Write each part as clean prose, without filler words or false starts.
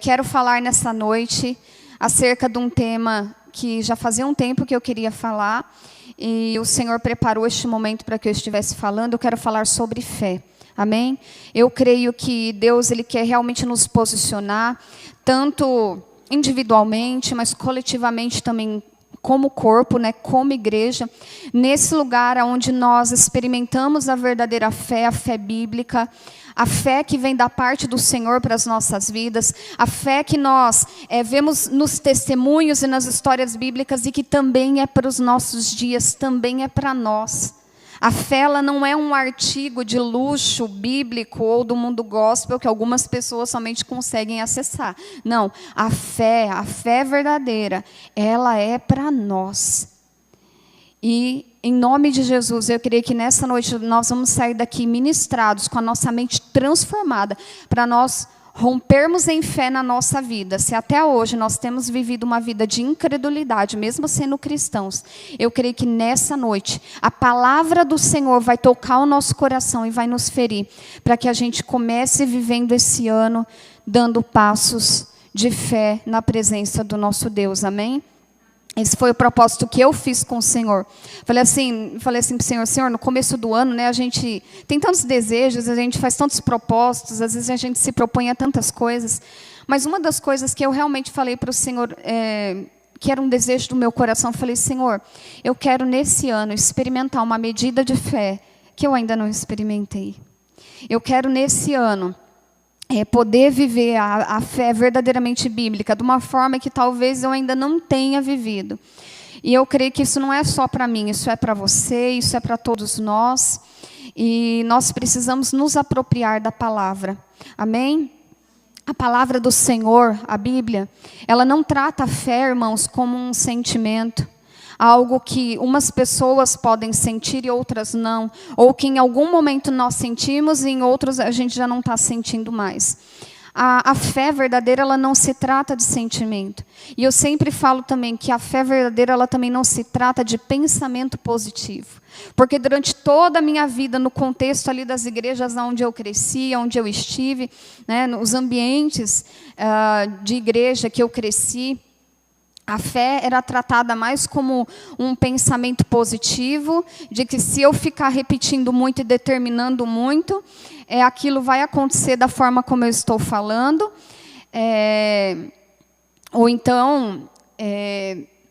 quero falar nessa noite acerca de um tema que já fazia um tempo que eu queria falar, e o Senhor preparou este momento para que eu estivesse falando. Eu quero falar sobre fé. Amém? Eu creio que Deus ele quer realmente nos posicionar, tanto individualmente, mas coletivamente também, como corpo, né, como igreja, nesse lugar onde nós experimentamos a verdadeira fé, a fé bíblica, a fé que vem da parte do Senhor para as nossas vidas, a fé que nós vemos nos testemunhos e nas histórias bíblicas e que também é para os nossos dias, também é para nós. A fé ela não é um artigo de luxo bíblico ou do mundo gospel que algumas pessoas somente conseguem acessar. Não, a fé verdadeira, ela é para nós. E em nome de Jesus, eu creio que nessa noite nós vamos sair daqui ministrados, com a nossa mente transformada, para nós rompermos em fé na nossa vida. Se até hoje nós temos vivido uma vida de incredulidade, mesmo sendo cristãos, eu creio que nessa noite a palavra do Senhor vai tocar o nosso coração e vai nos ferir, para que a gente comece vivendo esse ano, dando passos de fé na presença do nosso Deus. Amém? Esse foi o propósito que eu fiz com o Senhor. Falei assim para o Senhor, Senhor, no começo do ano, né, a gente tem tantos desejos, a gente faz tantos propósitos, às vezes a gente se propõe a tantas coisas, mas uma das coisas que eu realmente falei para o Senhor, que era um desejo do meu coração, eu falei, Senhor, eu quero nesse ano experimentar uma medida de fé que eu ainda não experimentei. Eu quero nesse ano poder viver a fé verdadeiramente bíblica de uma forma que talvez eu ainda não tenha vivido. E eu creio que isso não é só para mim, isso é para você, isso é para todos nós. E nós precisamos nos apropriar da palavra. Amém? A palavra do Senhor, a Bíblia, ela não trata a fé, irmãos, como um sentimento. Algo que umas pessoas podem sentir e outras não. Ou que em algum momento nós sentimos e em outros a gente já não está sentindo mais. A fé verdadeira, ela não se trata de sentimento. E eu sempre falo também que a fé verdadeira, ela também não se trata de pensamento positivo. Porque durante toda a minha vida, no contexto ali das igrejas onde eu cresci, onde eu estive, né, nos ambientes de igreja que eu cresci, a fé era tratada mais como um pensamento positivo, de que se eu ficar repetindo muito e determinando muito, aquilo vai acontecer da forma como eu estou falando. Ou então,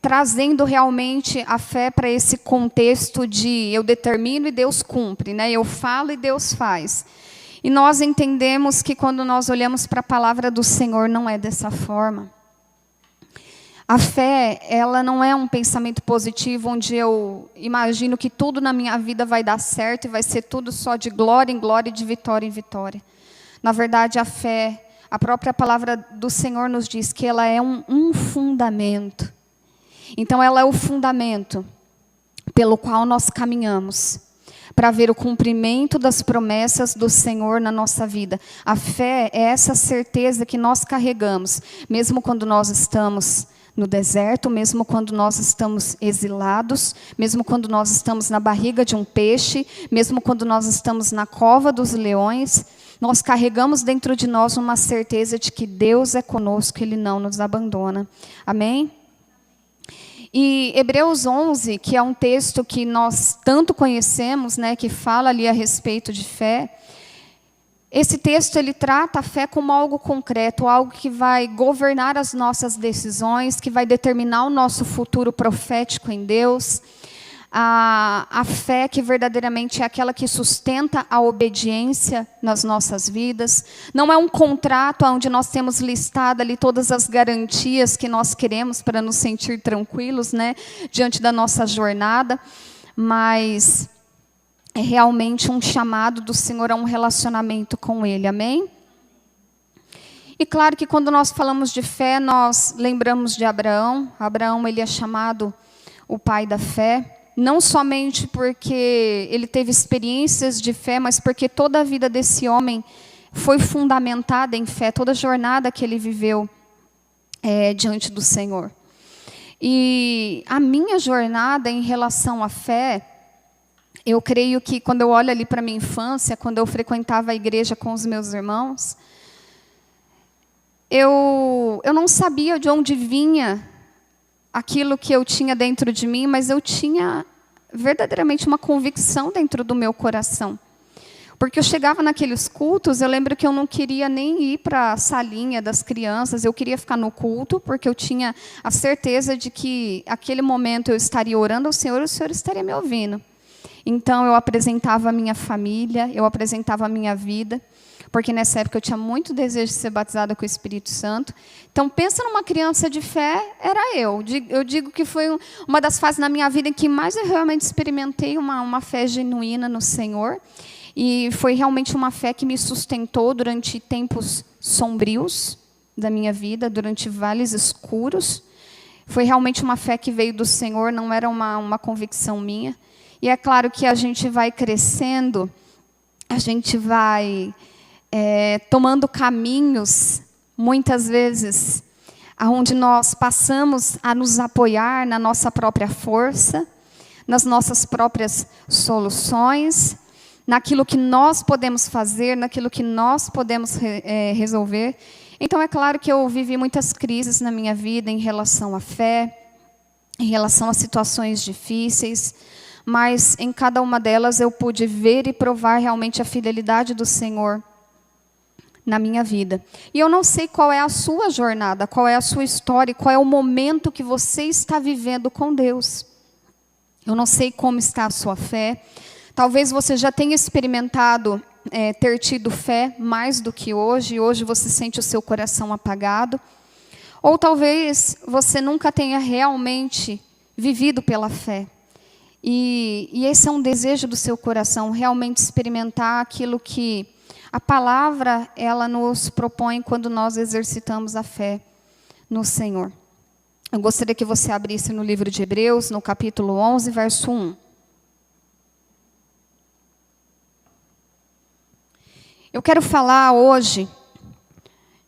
trazendo realmente a fé para esse contexto de eu determino e Deus cumpre, né? Eu falo e Deus faz. E nós entendemos que quando nós olhamos para a palavra do Senhor, não é dessa forma. A fé, ela não é um pensamento positivo onde eu imagino que tudo na minha vida vai dar certo e vai ser tudo só de glória em glória e de vitória em vitória. Na verdade, a fé, a própria palavra do Senhor nos diz que ela é um fundamento. Então, ela é o fundamento pelo qual nós caminhamos para ver o cumprimento das promessas do Senhor na nossa vida. A fé é essa certeza que nós carregamos, mesmo quando nós estamos no deserto, mesmo quando nós estamos exilados, mesmo quando nós estamos na barriga de um peixe, mesmo quando nós estamos na cova dos leões, nós carregamos dentro de nós uma certeza de que Deus é conosco, Ele não nos abandona. Amém? E Hebreus 11, que é um texto que nós tanto conhecemos, né, que fala ali a respeito de fé, esse texto ele trata a fé como algo concreto, algo que vai governar as nossas decisões, que vai determinar o nosso futuro profético em Deus. A fé que verdadeiramente é aquela que sustenta a obediência nas nossas vidas. Não é um contrato onde nós temos listado ali todas as garantias que nós queremos para nos sentir tranquilos, né, diante da nossa jornada, mas é realmente um chamado do Senhor a um relacionamento com Ele, amém? E claro que quando nós falamos de fé, nós lembramos de Abraão. Abraão, ele é chamado o pai da fé, não somente porque ele teve experiências de fé, mas porque toda a vida desse homem foi fundamentada em fé, toda a jornada que ele viveu diante do Senhor. E a minha jornada em relação à fé, eu creio que quando eu olho ali para a minha infância, quando eu frequentava a igreja com os meus irmãos, eu não sabia de onde vinha aquilo que eu tinha dentro de mim, mas eu tinha verdadeiramente uma convicção dentro do meu coração. Porque eu chegava naqueles cultos, eu lembro que eu não queria nem ir para a salinha das crianças, eu queria ficar no culto, porque eu tinha a certeza de que aquele momento eu estaria orando ao Senhor e o Senhor estaria me ouvindo. Então, eu apresentava a minha família, eu apresentava a minha vida, porque nessa época eu tinha muito desejo de ser batizada com o Espírito Santo. Então, pensa numa criança de fé, era eu. Eu digo que foi uma das fases na minha vida em que mais eu realmente experimentei uma fé genuína no Senhor. E foi realmente uma fé que me sustentou durante tempos sombrios da minha vida, durante vales escuros. Foi realmente uma fé que veio do Senhor, não era uma convicção minha. E é claro que a gente vai crescendo, a gente vai tomando caminhos, muitas vezes, onde nós passamos a nos apoiar na nossa própria força, nas nossas próprias soluções, naquilo que nós podemos fazer, naquilo que nós podemos resolver. Então, é claro que eu vivi muitas crises na minha vida em relação à fé, em relação a situações difíceis, mas em cada uma delas eu pude ver e provar realmente a fidelidade do Senhor na minha vida. E eu não sei qual é a sua jornada, qual é a sua história, qual é o momento que você está vivendo com Deus. Eu não sei como está a sua fé. Talvez você já tenha experimentado ter tido fé mais do que hoje, e hoje você sente o seu coração apagado. Ou talvez você nunca tenha realmente vivido pela fé. E esse é um desejo do seu coração, realmente experimentar aquilo que a palavra ela nos propõe quando nós exercitamos a fé no Senhor. Eu gostaria que você abrisse no livro de Hebreus, no capítulo 11, verso 1. Eu quero falar hoje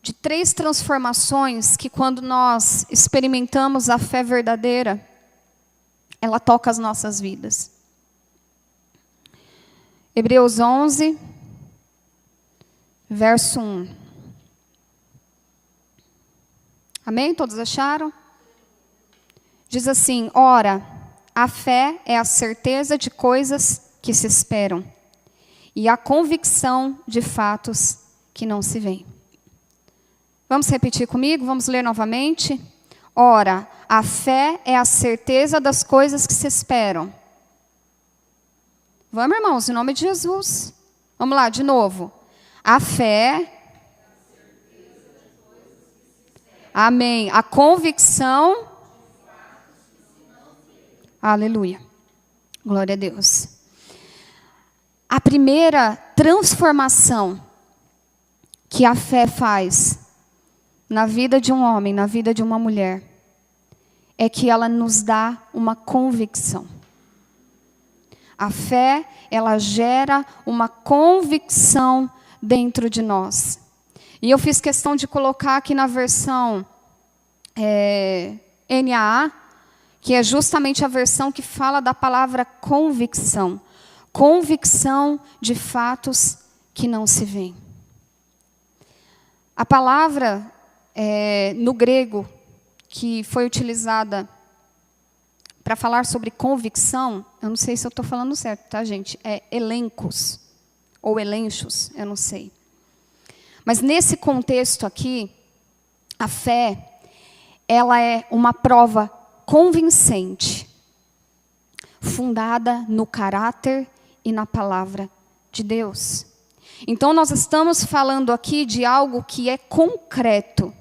de 3 transformações que, quando nós experimentamos a fé verdadeira, ela toca as nossas vidas. Hebreus 11, verso 1. Amém? Todos acharam? Diz assim: ora, a fé é a certeza de coisas que se esperam e a convicção de fatos que não se veem. Vamos repetir comigo? Vamos ler novamente? Ora, a fé é a certeza das coisas que se esperam. Vamos, irmãos, em nome de Jesus. Vamos lá, de novo. A fé... Amém. A convicção... Aleluia. Glória a Deus. A primeira transformação que a fé faz na vida de um homem, na vida de uma mulher, é que ela nos dá uma convicção. A fé, ela gera uma convicção dentro de nós. E eu fiz questão de colocar aqui na versão NAA, que é justamente a versão que fala da palavra convicção. Convicção de fatos que não se veem. A palavra no grego que foi utilizada para falar sobre convicção, eu não sei se eu estou falando certo, tá, gente? É elencos, ou elenchos, eu não sei. Mas nesse contexto aqui, a fé, ela é uma prova convincente, fundada no caráter e na palavra de Deus. Então, nós estamos falando aqui de algo que é concreto,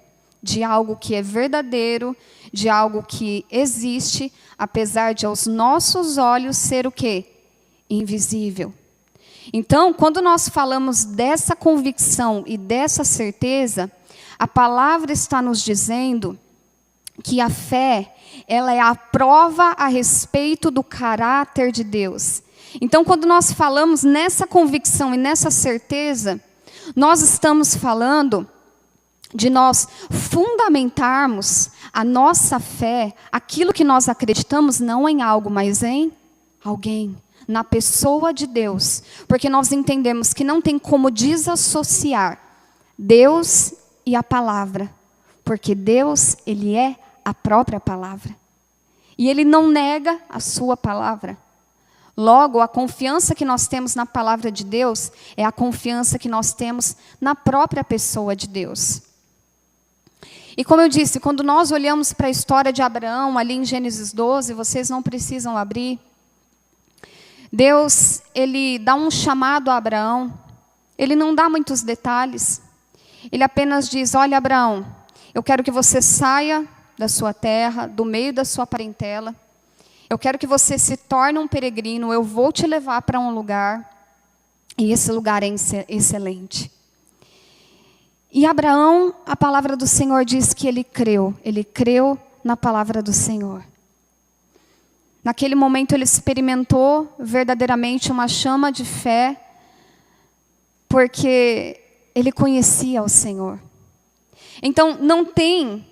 de algo que é verdadeiro, de algo que existe, apesar de aos nossos olhos ser o quê? Invisível. Então, quando nós falamos dessa convicção e dessa certeza, a palavra está nos dizendo que a fé, ela é a prova a respeito do caráter de Deus. Então, quando nós falamos nessa convicção e nessa certeza, nós estamos falando de nós fundamentarmos a nossa fé, aquilo que nós acreditamos, não em algo, mas em alguém, na pessoa de Deus. Porque nós entendemos que não tem como desassociar Deus e a palavra, porque Deus, Ele é a própria palavra. E Ele não nega a sua palavra. Logo, a confiança que nós temos na palavra de Deus é a confiança que nós temos na própria pessoa de Deus. E como eu disse, quando nós olhamos para a história de Abraão, ali em Gênesis 12, vocês não precisam abrir. Deus, Ele dá um chamado a Abraão. Ele não dá muitos detalhes. Ele apenas diz, olha Abraão, eu quero que você saia da sua terra, do meio da sua parentela. Eu quero que você se torne um peregrino, eu vou te levar para um lugar, e esse lugar é excelente. E Abraão, a palavra do Senhor diz que ele creu na palavra do Senhor. Naquele momento ele experimentou verdadeiramente uma chama de fé, porque ele conhecia o Senhor. Então não tem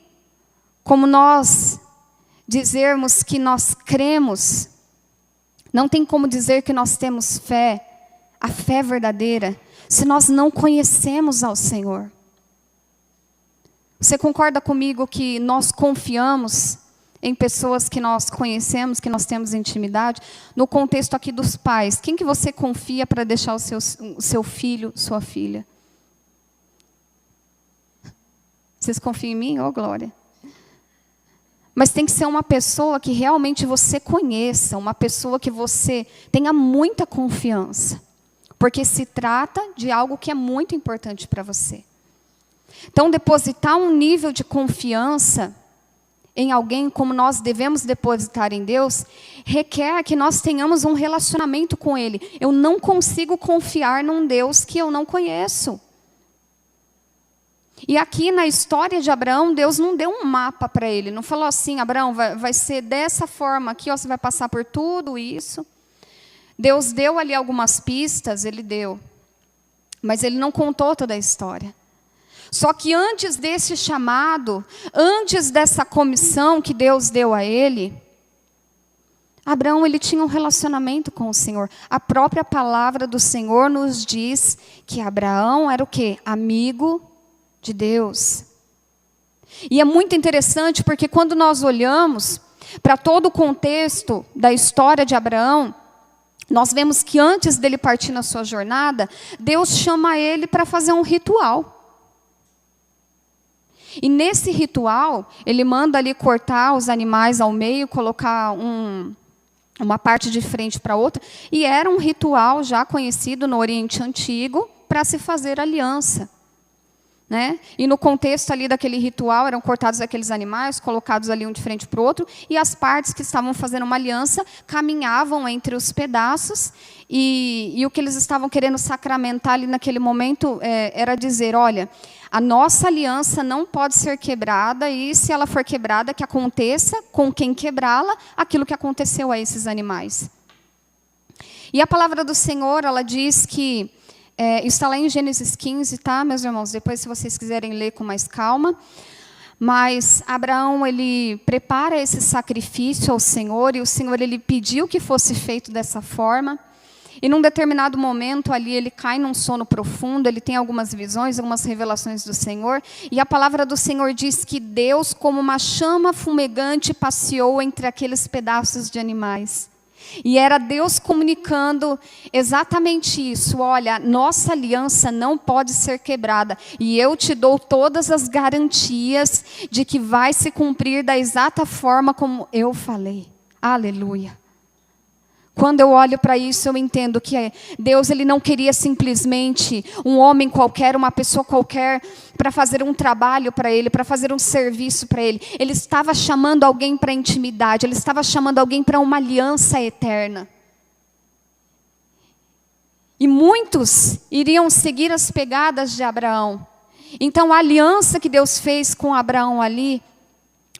como nós dizermos que nós cremos, não tem como dizer que nós temos fé, a fé verdadeira, se nós não conhecemos ao Senhor. Você concorda comigo que nós confiamos em pessoas que nós conhecemos, que nós temos intimidade? No contexto aqui dos pais, quem que você confia para deixar o seu filho, sua filha? Vocês confiam em mim? Oh, glória! Mas tem que ser uma pessoa que realmente você conheça, uma pessoa que você tenha muita confiança. Porque se trata de algo que é muito importante para você. Então, depositar um nível de confiança em alguém, como nós devemos depositar em Deus, requer que nós tenhamos um relacionamento com Ele. Eu não consigo confiar num Deus que eu não conheço. E aqui na história de Abraão, Deus não deu um mapa para ele. Não falou assim, Abraão, vai ser dessa forma aqui, ó, você vai passar por tudo isso. Deus deu ali algumas pistas, Ele deu. Mas Ele não contou toda a história. Só que antes desse chamado, antes dessa comissão que Deus deu a ele, Abraão, ele tinha um relacionamento com o Senhor. A própria palavra do Senhor nos diz que Abraão era o quê? Amigo de Deus. E é muito interessante porque quando nós olhamos para todo o contexto da história de Abraão, nós vemos que antes dele partir na sua jornada, Deus chama ele para fazer um ritual. E nesse ritual, ele manda ali cortar os animais ao meio, colocar uma parte de frente para outra, e era um ritual já conhecido no Oriente Antigo para se fazer aliança. Né? E no contexto ali daquele ritual, eram cortados aqueles animais, colocados ali um de frente para o outro, e as partes que estavam fazendo uma aliança caminhavam entre os pedaços, e o que eles estavam querendo sacramentar ali naquele momento era dizer, olha, a nossa aliança não pode ser quebrada, e se ela for quebrada, que aconteça com quem quebrá-la, aquilo que aconteceu a esses animais. E a palavra do Senhor, ela diz que, isso está lá em Gênesis 15, tá, meus irmãos? Depois, se vocês quiserem ler com mais calma. Mas Abraão, ele prepara esse sacrifício ao Senhor, e o Senhor, ele pediu que fosse feito dessa forma. E num determinado momento ali, ele cai num sono profundo, ele tem algumas visões, algumas revelações do Senhor. E a palavra do Senhor diz que Deus, como uma chama fumegante, passeou entre aqueles pedaços de animais. E era Deus comunicando exatamente isso. Olha, nossa aliança não pode ser quebrada. E eu te dou todas as garantias de que vai se cumprir da exata forma como eu falei. Aleluia. Quando eu olho para isso, eu entendo que Deus, ele não queria simplesmente um homem qualquer, uma pessoa qualquer, para fazer um trabalho para ele, para fazer um serviço para ele. Ele estava chamando alguém para intimidade, ele estava chamando alguém para uma aliança eterna. E muitos iriam seguir as pegadas de Abraão. Então, a aliança que Deus fez com Abraão ali,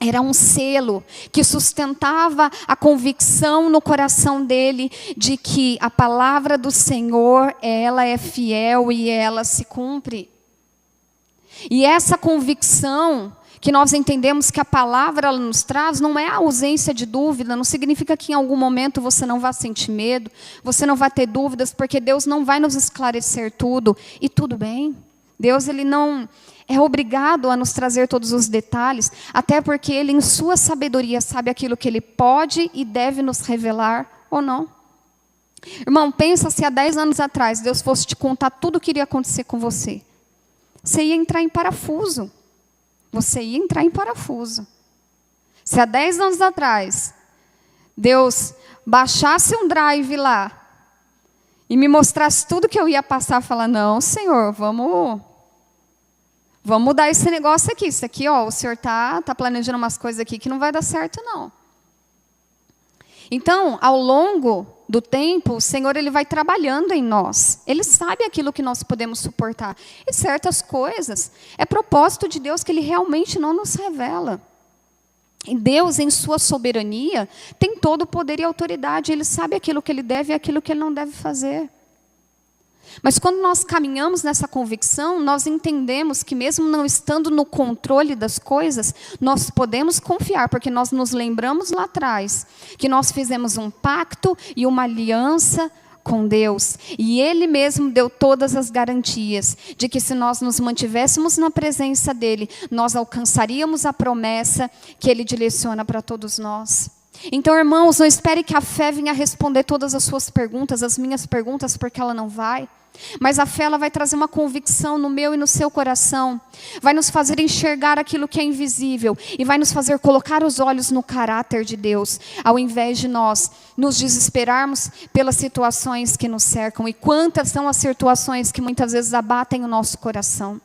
era um selo que sustentava a convicção no coração dele de que a palavra do Senhor, ela é fiel e ela se cumpre. E essa convicção que nós entendemos que a palavra ela nos traz, não é a ausência de dúvida, não significa que em algum momento você não vai sentir medo, você não vai ter dúvidas, porque Deus não vai nos esclarecer tudo, e tudo bem. Deus, ele não é obrigado a nos trazer todos os detalhes, até porque ele, em sua sabedoria, sabe aquilo que ele pode e deve nos revelar ou não. Irmão, pensa se há 10 anos atrás Deus fosse te contar tudo o que iria acontecer com você. Você ia entrar em parafuso. Você ia entrar em parafuso. Se há 10 anos atrás Deus baixasse um drive lá e me mostrasse tudo que eu ia passar, falar, não, Senhor, vamos mudar esse negócio aqui. Isso aqui, ó, o Senhor tá planejando umas coisas aqui que não vai dar certo, não. Então, ao longo do tempo, o Senhor, ele vai trabalhando em nós. Ele sabe aquilo que nós podemos suportar. E certas coisas, é propósito de Deus que ele realmente não nos revela. E Deus, em sua soberania, tem todo o poder e autoridade. Ele sabe aquilo que ele deve e aquilo que ele não deve fazer. Mas quando nós caminhamos nessa convicção, nós entendemos que mesmo não estando no controle das coisas, nós podemos confiar, porque nós nos lembramos lá atrás que nós fizemos um pacto e uma aliança com Deus. E Ele mesmo deu todas as garantias de que se nós nos mantivéssemos na presença dEle, nós alcançaríamos a promessa que Ele direciona para todos nós. Então, irmãos, não espere que a fé venha responder todas as suas perguntas, as minhas perguntas, porque ela não vai. Mas a fé, ela vai trazer uma convicção no meu e no seu coração. Vai nos fazer enxergar aquilo que é invisível. E vai nos fazer colocar os olhos no caráter de Deus. Ao invés de nós nos desesperarmos pelas situações que nos cercam. E quantas são as situações que muitas vezes abatem o nosso coração.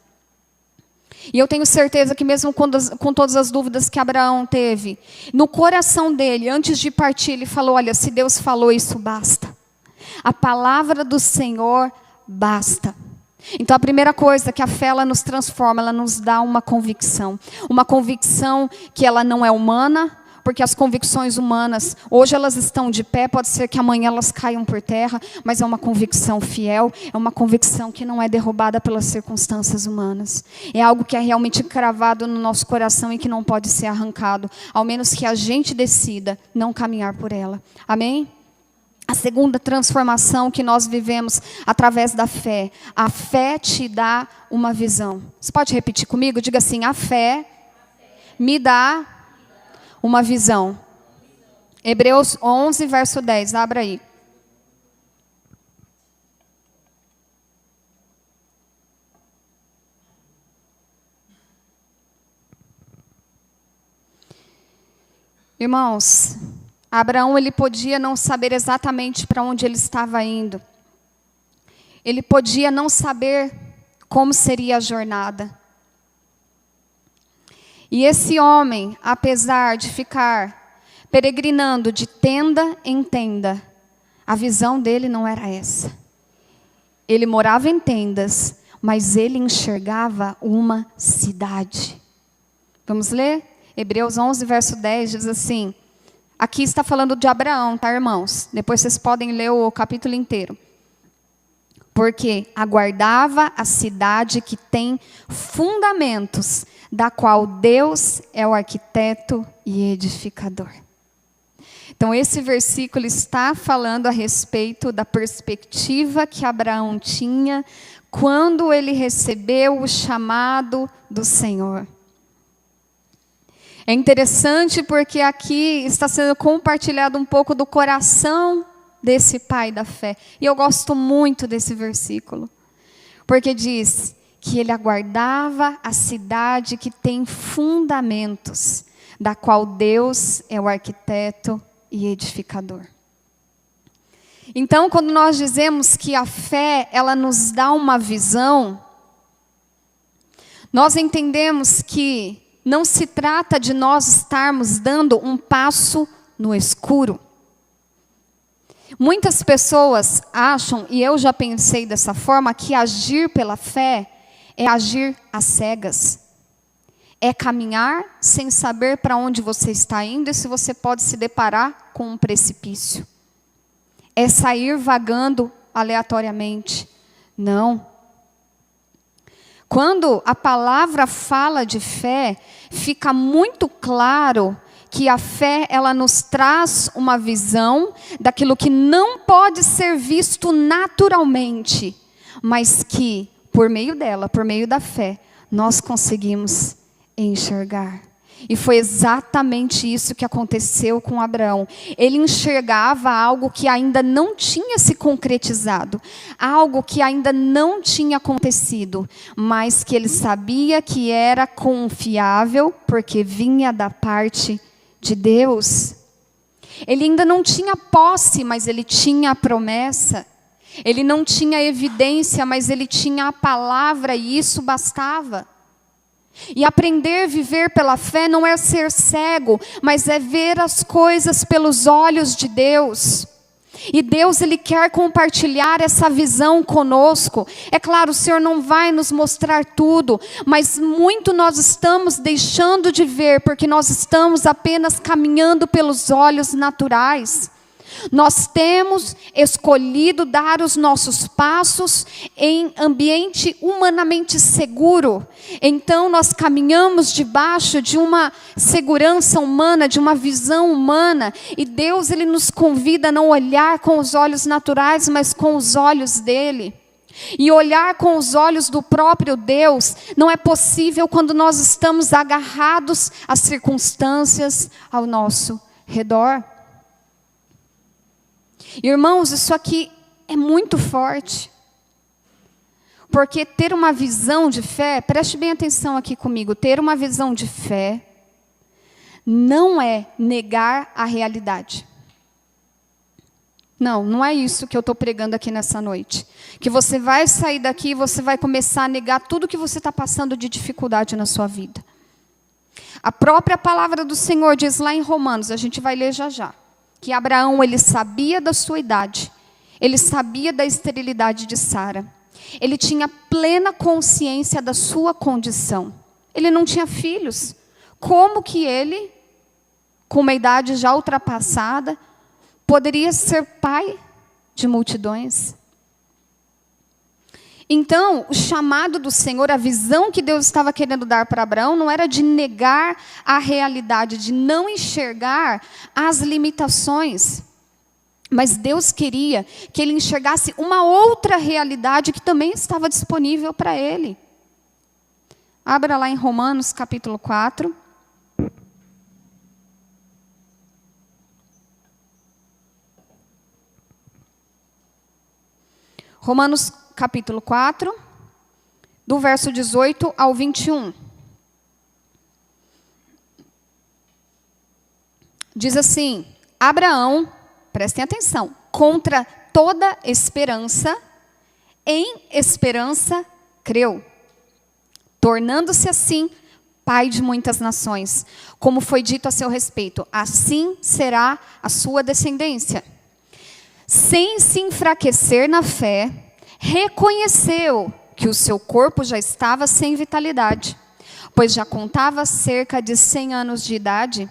E eu tenho certeza que mesmo com todas as dúvidas que Abraão teve, no coração dele, antes de partir, ele falou, olha, se Deus falou, isso basta. A palavra do Senhor basta. Então a primeira coisa que a fé ela nos transforma, ela nos dá uma convicção. Uma convicção que ela não é humana, porque as convicções humanas, hoje elas estão de pé, pode ser que amanhã elas caiam por terra, mas é uma convicção fiel, é uma convicção que não é derrubada pelas circunstâncias humanas. É algo que é realmente cravado no nosso coração e que não pode ser arrancado, ao menos que a gente decida não caminhar por ela. Amém? A segunda transformação que nós vivemos através da fé. A fé te dá uma visão. Você pode repetir comigo? Diga assim, a fé me dá uma visão. Hebreus 11, verso 10. Abra aí. Irmãos, Abraão, ele podia não saber exatamente para onde ele estava indo. Ele podia não saber como seria a jornada. E esse homem, apesar de ficar peregrinando de tenda em tenda, a visão dele não era essa. Ele morava em tendas, mas ele enxergava uma cidade. Vamos ler? Hebreus 11, verso 10 diz assim, aqui está falando de Abraão, tá, irmãos? Depois vocês podem ler o capítulo inteiro. Porque aguardava a cidade que tem fundamentos, da qual Deus é o arquiteto e edificador. Então esse versículo está falando a respeito da perspectiva que Abraão tinha quando ele recebeu o chamado do Senhor. É interessante porque aqui está sendo compartilhado um pouco do coração desse pai da fé. E eu gosto muito desse versículo. Porque diz que ele aguardava a cidade que tem fundamentos, da qual Deus é o arquiteto e edificador. Então, quando nós dizemos que a fé, ela nos dá uma visão, nós entendemos que não se trata de nós estarmos dando um passo no escuro. Muitas pessoas acham, e eu já pensei dessa forma, que agir pela fé é agir às cegas. É caminhar sem saber para onde você está indo e se você pode se deparar com um precipício. É sair vagando aleatoriamente. Não. Quando a palavra fala de fé, fica muito claro que a fé, ela nos traz uma visão daquilo que não pode ser visto naturalmente, mas que, por meio dela, por meio da fé, nós conseguimos enxergar. E foi exatamente isso que aconteceu com Abraão. Ele enxergava algo que ainda não tinha se concretizado, algo que ainda não tinha acontecido, mas que ele sabia que era confiável, porque vinha da parte de Deus. Ele ainda não tinha posse, mas ele tinha a promessa. Ele não tinha evidência, mas ele tinha a palavra, e isso bastava. E aprender a viver pela fé não é ser cego, mas é ver as coisas pelos olhos de Deus. E Deus, Ele quer compartilhar essa visão conosco. É claro, o Senhor não vai nos mostrar tudo, mas muito nós estamos deixando de ver, porque nós estamos apenas caminhando pelos olhos naturais. Nós temos escolhido dar os nossos passos em ambiente humanamente seguro. Então nós caminhamos debaixo de uma segurança humana, de uma visão humana. E Deus, Ele nos convida a não olhar com os olhos naturais, mas com os olhos dEle. E olhar com os olhos do próprio Deus não é possível quando nós estamos agarrados às circunstâncias ao nosso redor. Irmãos, isso aqui é muito forte. Porque ter uma visão de fé, preste bem atenção aqui comigo, ter uma visão de fé não é negar a realidade. Não, não é isso que eu estou pregando aqui nessa noite. Que você vai sair daqui e você vai começar a negar tudo que você está passando de dificuldade na sua vida. A própria palavra do Senhor diz lá em Romanos, a gente vai ler já já, que Abraão, ele sabia da sua idade, ele sabia da esterilidade de Sara, ele tinha plena consciência da sua condição, ele não tinha filhos. Como que ele, com uma idade já ultrapassada, poderia ser pai de multidões? Então, o chamado do Senhor, a visão que Deus estava querendo dar para Abraão, não era de negar a realidade, de não enxergar as limitações. Mas Deus queria que ele enxergasse uma outra realidade que também estava disponível para ele. Abra lá em Romanos capítulo 4. Romanos capítulo 4, do verso 18 ao 21. Diz assim: Abraão, prestem atenção, contra toda esperança, em esperança creu, tornando-se assim pai de muitas nações, como foi dito a seu respeito, assim será a sua descendência. Sem se enfraquecer na fé, reconheceu que o seu corpo já estava sem vitalidade, pois já contava cerca de 100 anos de idade,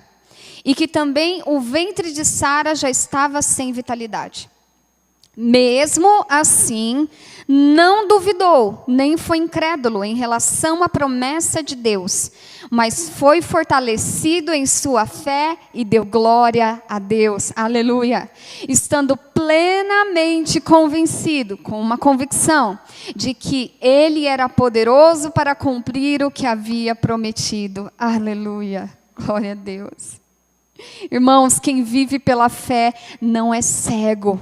e que também o ventre de Sara já estava sem vitalidade. Mesmo assim, não duvidou, nem foi incrédulo em relação à promessa de Deus, mas foi fortalecido em sua fé e deu glória a Deus. Aleluia! Estando plenamente convencido, com uma convicção, de que Ele era poderoso para cumprir o que havia prometido. Aleluia! Glória a Deus! Irmãos, quem vive pela fé não é cego,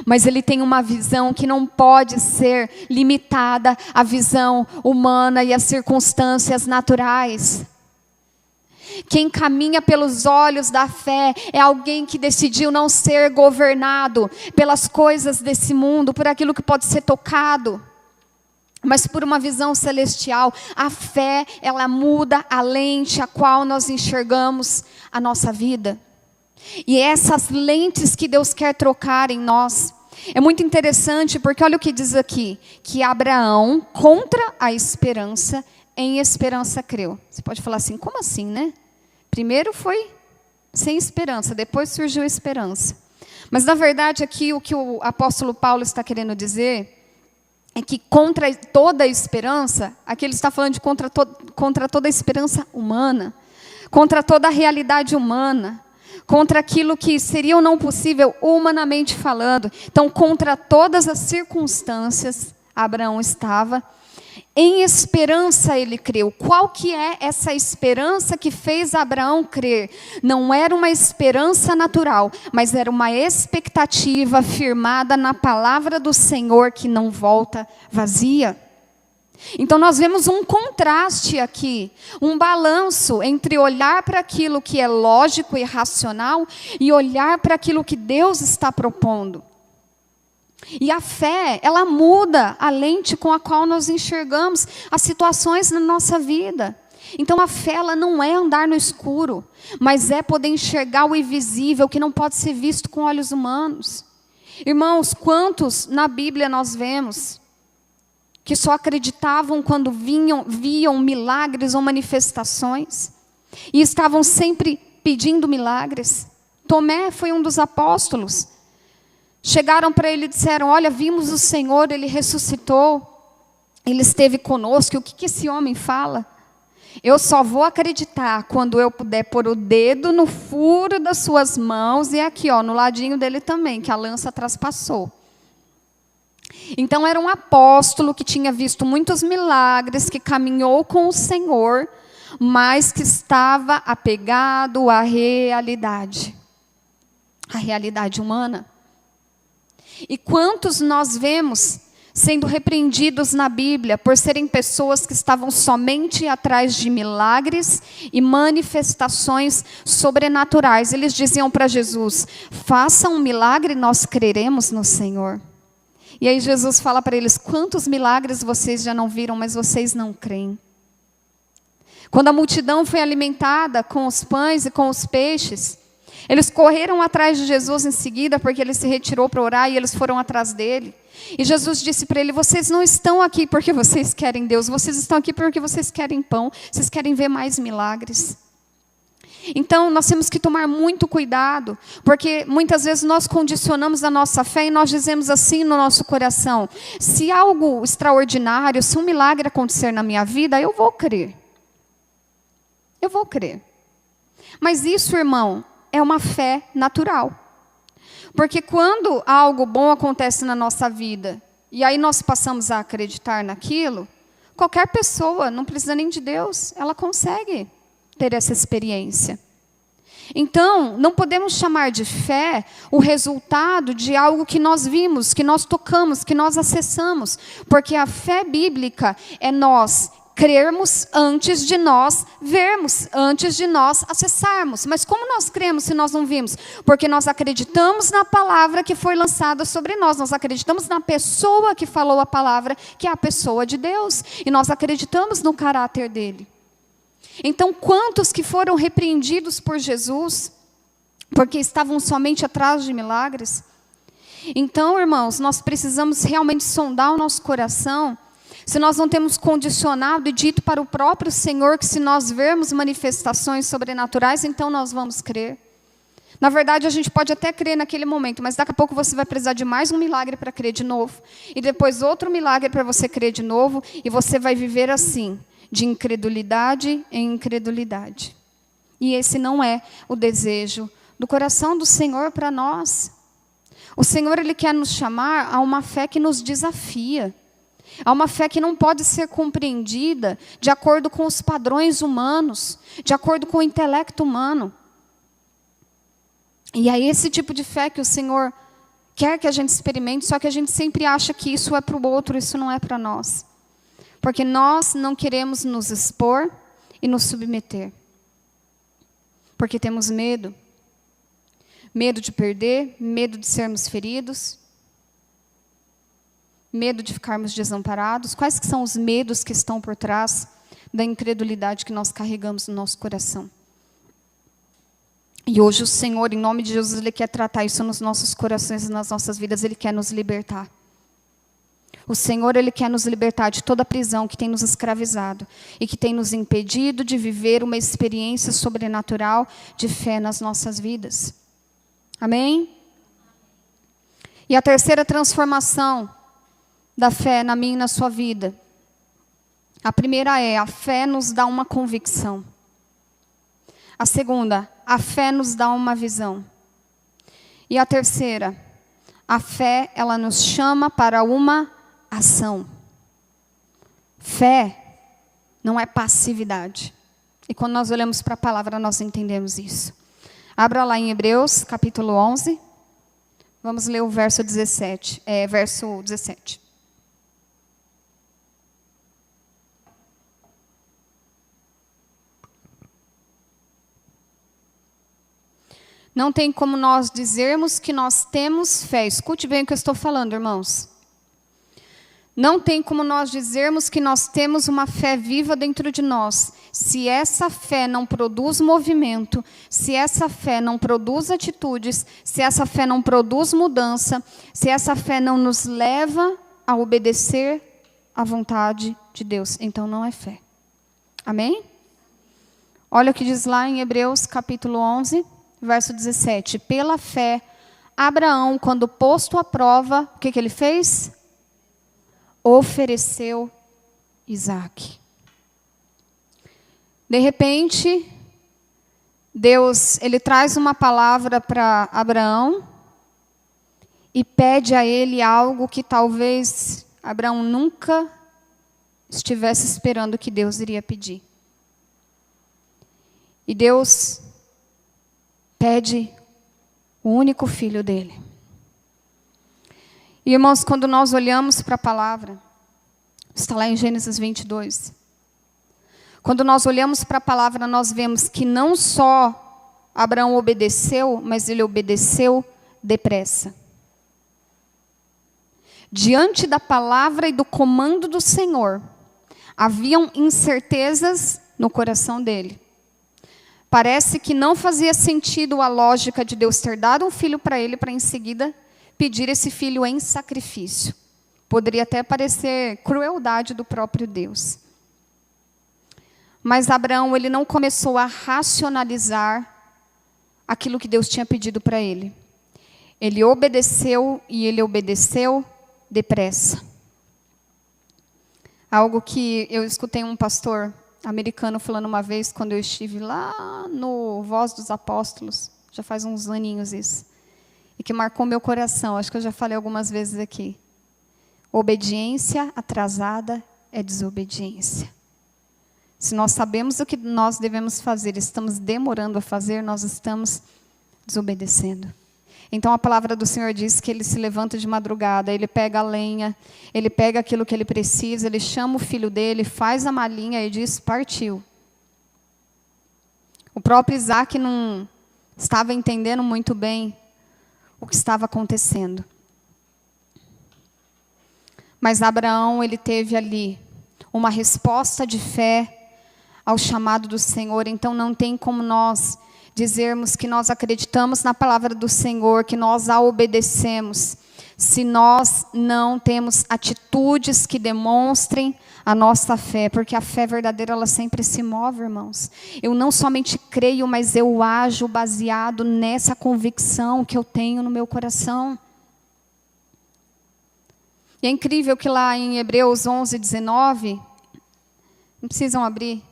mas ele tem uma visão que não pode ser limitada à visão humana e às circunstâncias naturais. Quem caminha pelos olhos da fé é alguém que decidiu não ser governado pelas coisas desse mundo, por aquilo que pode ser tocado, mas por uma visão celestial. A fé, ela muda a lente a qual nós enxergamos a nossa vida. E essas lentes que Deus quer trocar em nós. É muito interessante porque olha o que diz aqui, que Abraão, contra a esperança, em esperança creu. Você pode falar assim, como assim, né? Primeiro foi sem esperança, depois surgiu a esperança. Mas na verdade aqui o que o apóstolo Paulo está querendo dizer é que contra toda a esperança, aqui ele está falando de contra toda a esperança humana, contra toda a realidade humana, contra aquilo que seria ou não possível humanamente falando. Então, contra todas as circunstâncias, Abraão estava. Em esperança ele creu. Qual que é essa esperança que fez Abraão crer? Não era uma esperança natural, mas era uma expectativa firmada na palavra do Senhor que não volta vazia. Então nós vemos um contraste aqui, um balanço entre olhar para aquilo que é lógico e racional e olhar para aquilo que Deus está propondo. E a fé, ela muda a lente com a qual nós enxergamos as situações na nossa vida. Então a fé, ela não é andar no escuro, mas é poder enxergar o invisível que não pode ser visto com olhos humanos. Irmãos, quantos na Bíblia nós vemos que só acreditavam quando viam milagres ou manifestações e estavam sempre pedindo milagres? Tomé foi um dos apóstolos. Chegaram para ele e disseram: olha, vimos o Senhor, ele ressuscitou, ele esteve conosco. E o que esse homem fala? Eu só vou acreditar quando eu puder pôr o dedo no furo das suas mãos e aqui, ó, no ladinho dele também, que a lança traspassou. Então era um apóstolo que tinha visto muitos milagres, que caminhou com o Senhor, mas que estava apegado à realidade humana. E quantos nós vemos sendo repreendidos na Bíblia por serem pessoas que estavam somente atrás de milagres e manifestações sobrenaturais. Eles diziam para Jesus: faça um milagre, nós creremos no Senhor. E aí Jesus fala para eles: quantos milagres vocês já não viram, mas vocês não creem. Quando a multidão foi alimentada com os pães e com os peixes, eles correram atrás de Jesus em seguida, porque ele se retirou para orar e eles foram atrás dele. E Jesus disse para ele: vocês não estão aqui porque vocês querem Deus, vocês estão aqui porque vocês querem pão, vocês querem ver mais milagres. Então nós temos que tomar muito cuidado, porque muitas vezes nós condicionamos a nossa fé e nós dizemos assim no nosso coração: se algo extraordinário, se um milagre acontecer na minha vida, eu vou crer. Eu vou crer. Mas isso, irmão, é uma fé natural. Porque quando algo bom acontece na nossa vida, e aí nós passamos a acreditar naquilo, qualquer pessoa, não precisa nem de Deus, ela consegue ter essa experiência. Então, não podemos chamar de fé o resultado de algo que nós vimos, que nós tocamos, que nós acessamos. Porque a fé bíblica é nós crermos antes de nós vermos, antes de nós acessarmos. Mas como nós cremos se nós não vimos? Porque nós acreditamos na palavra que foi lançada sobre nós. Nós acreditamos na pessoa que falou a palavra, que é a pessoa de Deus. E nós acreditamos no caráter dele. Então, quantos que foram repreendidos por Jesus, porque estavam somente atrás de milagres? Então, irmãos, nós precisamos realmente sondar o nosso coração, se nós não temos condicionado e dito para o próprio Senhor que se nós vermos manifestações sobrenaturais, então nós vamos crer. Na verdade, a gente pode até crer naquele momento, mas daqui a pouco você vai precisar de mais um milagre para crer de novo. E depois outro milagre para você crer de novo, e você vai viver assim, de incredulidade em incredulidade. E esse não é o desejo do coração do Senhor para nós. O Senhor, Ele quer nos chamar a uma fé que nos desafia. A uma fé que não pode ser compreendida de acordo com os padrões humanos, de acordo com o intelecto humano. E é esse tipo de fé que o Senhor quer que a gente experimente, só que a gente sempre acha que isso é para o outro, isso não é para nós. Porque nós não queremos nos expor e nos submeter. Porque temos medo. Medo de perder, medo de sermos feridos, medo de ficarmos desamparados. Quais que são os medos que estão por trás da incredulidade que nós carregamos no nosso coração? E hoje o Senhor, em nome de Jesus, Ele quer tratar isso nos nossos corações e nas nossas vidas. Ele quer nos libertar. O Senhor, Ele quer nos libertar de toda a prisão que tem nos escravizado e que tem nos impedido de viver uma experiência sobrenatural de fé nas nossas vidas. Amém? E a terceira transformação da fé na minha e na sua vida. A primeira é: a fé nos dá uma convicção. A segunda, a fé nos dá uma visão. E a terceira, a fé, ela nos chama para uma ação. Fé não é passividade. E quando nós olhamos para a palavra, nós entendemos isso. Abra lá em Hebreus, capítulo 11. Vamos ler o verso 17. Verso 17. Não tem como nós dizermos que nós temos fé. Escute bem o que eu estou falando, irmãos. Não tem como nós dizermos que nós temos uma fé viva dentro de nós, se essa fé não produz movimento, se essa fé não produz atitudes, se essa fé não produz mudança, se essa fé não nos leva a obedecer à vontade de Deus. Então não é fé. Amém? Olha o que diz lá em Hebreus capítulo 11, verso 17. Pela fé, Abraão, quando posto à prova, o que ele fez? Ofereceu Isaque. De repente, Deus, ele traz uma palavra para Abraão e pede a ele algo que talvez Abraão nunca estivesse esperando que Deus iria pedir. E Deus pede o único filho dele. E, irmãos, quando nós olhamos para a palavra, está lá em Gênesis 22. Quando nós olhamos para a palavra, nós vemos que não só Abraão obedeceu, mas ele obedeceu depressa. Diante da palavra e do comando do Senhor, haviam incertezas no coração dele. Parece que não fazia sentido a lógica de Deus ter dado um filho para ele, para em seguida pedir esse filho em sacrifício. Poderia até parecer crueldade do próprio Deus. Mas Abraão, ele não começou a racionalizar aquilo que Deus tinha pedido para ele. Ele obedeceu e ele obedeceu depressa. Algo que eu escutei um pastor americano falando uma vez, quando eu estive lá no Voz dos Apóstolos, já faz uns aninhos isso, e que marcou meu coração, acho que eu já falei algumas vezes aqui. Obediência atrasada é desobediência. Se nós sabemos o que nós devemos fazer, estamos demorando a fazer, nós estamos desobedecendo. Então a palavra do Senhor diz que ele se levanta de madrugada, ele pega a lenha, ele pega aquilo que ele precisa, ele chama o filho dele, faz a malinha e diz, partiu. O próprio Isaque não estava entendendo muito bem o que estava acontecendo. Mas Abraão, ele teve ali uma resposta de fé ao chamado do Senhor. Então não tem como nós dizermos que nós acreditamos na palavra do Senhor, que nós a obedecemos, se nós não temos atitudes que demonstrem a nossa fé, porque a fé verdadeira, ela sempre se move, irmãos. Eu não somente creio, mas eu ajo baseado nessa convicção que eu tenho no meu coração. E é incrível que lá em Hebreus 11, 19, não precisam abrir.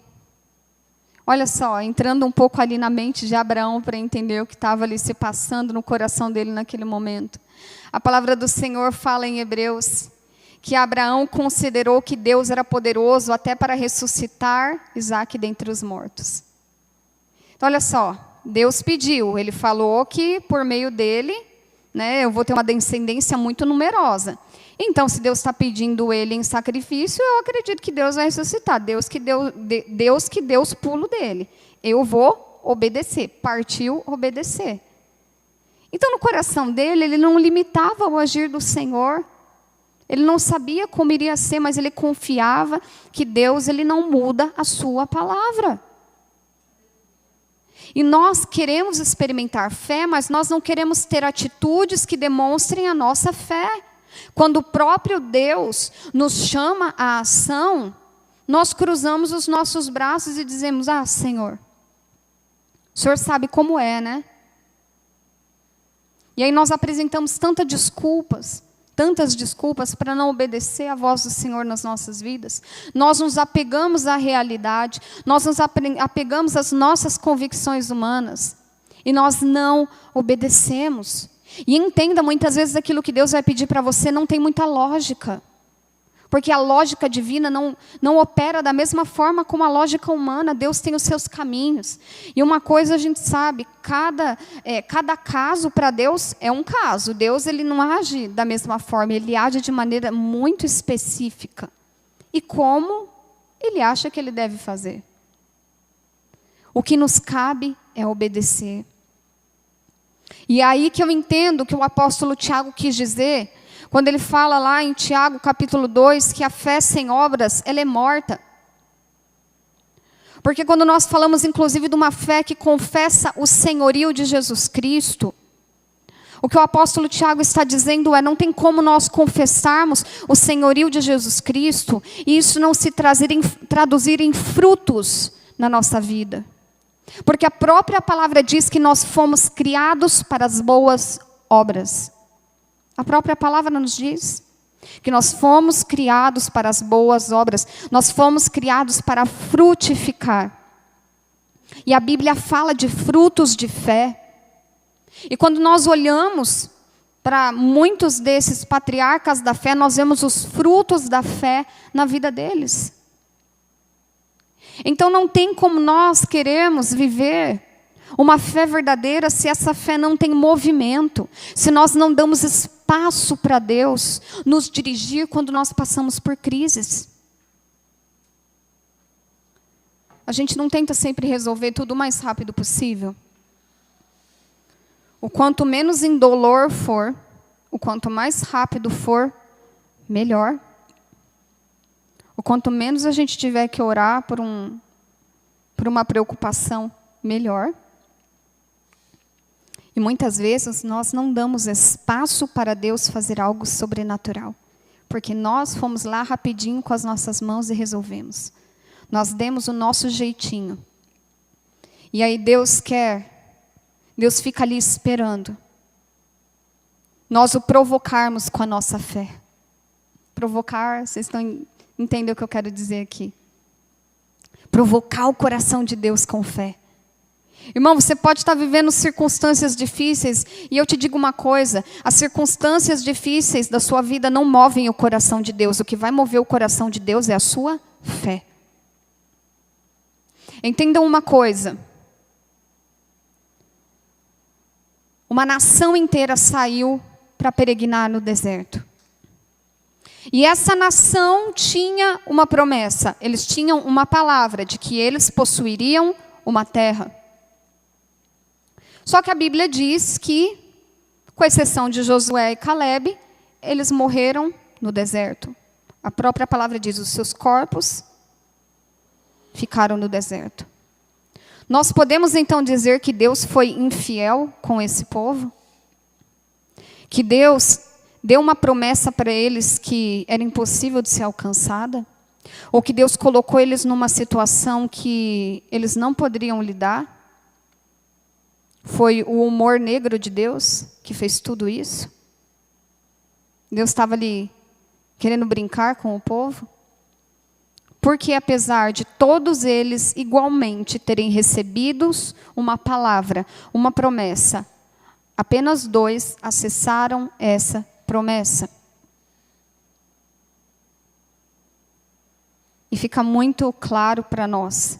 Olha só, entrando um pouco ali na mente de Abraão para entender o que estava ali se passando no coração dele naquele momento. A palavra do Senhor fala em Hebreus que Abraão considerou que Deus era poderoso até para ressuscitar Isaque dentre os mortos. Então, olha só, Deus pediu, ele falou que por meio dele, eu vou ter uma descendência muito numerosa. Então, se Deus está pedindo ele em sacrifício, eu acredito que Deus vai ressuscitar. Deus que deu os pulos dele. Eu vou obedecer. Partiu obedecer. Então, no coração dele, ele não limitava o agir do Senhor. Ele não sabia como iria ser, mas ele confiava que Deus, ele não muda a sua palavra. E nós queremos experimentar fé, mas nós não queremos ter atitudes que demonstrem a nossa fé. Quando o próprio Deus nos chama à ação, nós cruzamos os nossos braços e dizemos, Senhor, o Senhor sabe como é, né? E aí nós apresentamos tantas desculpas para não obedecer à voz do Senhor nas nossas vidas. Nós nos apegamos à realidade, nós nos apegamos às nossas convicções humanas e nós não obedecemos. E entenda, muitas vezes aquilo que Deus vai pedir para você não tem muita lógica. Porque a lógica divina não opera da mesma forma como a lógica humana. Deus tem os seus caminhos. E uma coisa a gente sabe, cada caso para Deus é um caso. Deus ele não age da mesma forma, Ele age de maneira muito específica. E como Ele acha que Ele deve fazer. O que nos cabe é obedecer. E é aí que eu entendo que o apóstolo Tiago quis dizer, quando ele fala lá em Tiago capítulo 2, que a fé sem obras, ela é morta. Porque quando nós falamos inclusive de uma fé que confessa o senhorio de Jesus Cristo, o que o apóstolo Tiago está dizendo é, não tem como nós confessarmos o senhorio de Jesus Cristo, e isso não se traduzir em frutos na nossa vida. Porque a própria palavra diz que nós fomos criados para as boas obras. A própria palavra nos diz que nós fomos criados para as boas obras. Nós fomos criados para frutificar. E a Bíblia fala de frutos de fé. E quando nós olhamos para muitos desses patriarcas da fé, nós vemos os frutos da fé na vida deles. Então não tem como nós queremos viver uma fé verdadeira se essa fé não tem movimento, se nós não damos espaço para Deus nos dirigir quando nós passamos por crises. A gente não tenta sempre resolver tudo o mais rápido possível. O quanto menos indolor for, o quanto mais rápido for, melhor. O quanto menos a gente tiver que orar por uma preocupação, melhor. E muitas vezes nós não damos espaço para Deus fazer algo sobrenatural. Porque nós fomos lá rapidinho com as nossas mãos e resolvemos. Nós demos o nosso jeitinho. E aí Deus fica ali esperando. Nós o provocarmos com a nossa fé. Provocar, vocês entendem o que eu quero dizer aqui? Provocar o coração de Deus com fé. Irmão, você pode estar vivendo circunstâncias difíceis, e eu te digo uma coisa, as circunstâncias difíceis da sua vida não movem o coração de Deus, o que vai mover o coração de Deus é a sua fé. Entendam uma coisa, uma nação inteira saiu para peregrinar no deserto. E essa nação tinha uma promessa, eles tinham uma palavra de que eles possuiriam uma terra. Só que a Bíblia diz que, com exceção de Josué e Calebe, eles morreram no deserto. A própria palavra diz, os seus corpos ficaram no deserto. Nós podemos então dizer que Deus foi infiel com esse povo? Que Deus deu uma promessa para eles que era impossível de ser alcançada? Ou que Deus colocou eles numa situação que eles não poderiam lidar? Foi o humor negro de Deus que fez tudo isso? Deus estava ali querendo brincar com o povo? Porque apesar de todos eles igualmente terem recebido uma palavra, uma promessa, apenas 2 acessaram essa promessa. E fica muito claro para nós